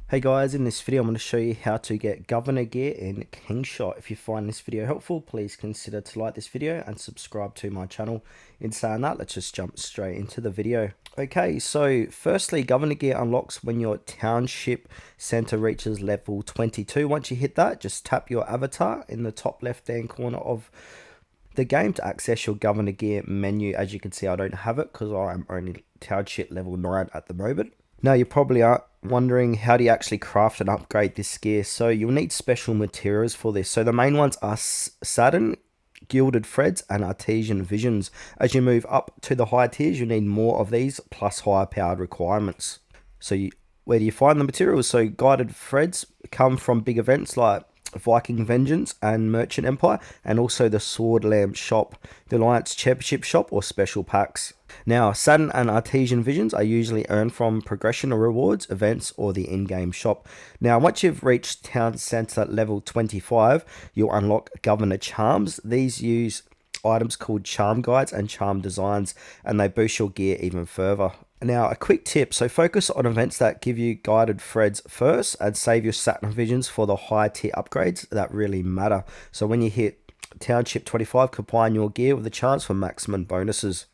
Hey guys, in this video I'm going to show you how to get governor gear in Kingshot. If you find this video helpful, please consider to like this video and subscribe to my channel. In saying that, let's just jump straight into the video. Okay, so firstly, governor gear unlocks when your township center reaches level 22. Once you hit that, just tap your avatar in the top left hand corner of the game to access your governor gear menu. As you can see, I don't have it because I am only township level 9 at the moment. Now you probably are wondering, how do you actually craft and upgrade this gear? So you'll need special materials for this. So the main ones are satin, gilded threads, and artesian visions. As you move up to the higher tiers, you need more of these plus higher powered requirements. Where do you find the materials? So guided threads come from big events like Viking Vengeance and Merchant Empire, and also the Sword Lamb shop, the Alliance Championship shop, or special packs. Now, satin and artesian visions are usually earned from progression or rewards, events, or the in-game shop. Now, once you've reached Town Center level 25, you'll unlock Governor Charms. These use items called charm guides and charm designs, and they boost your gear even further. Now, a quick tip, so focus on events that give you guided threads first and save your satin visions for the high tier upgrades that really matter. So when you hit Township 25, combine your gear with a chance for maximum bonuses.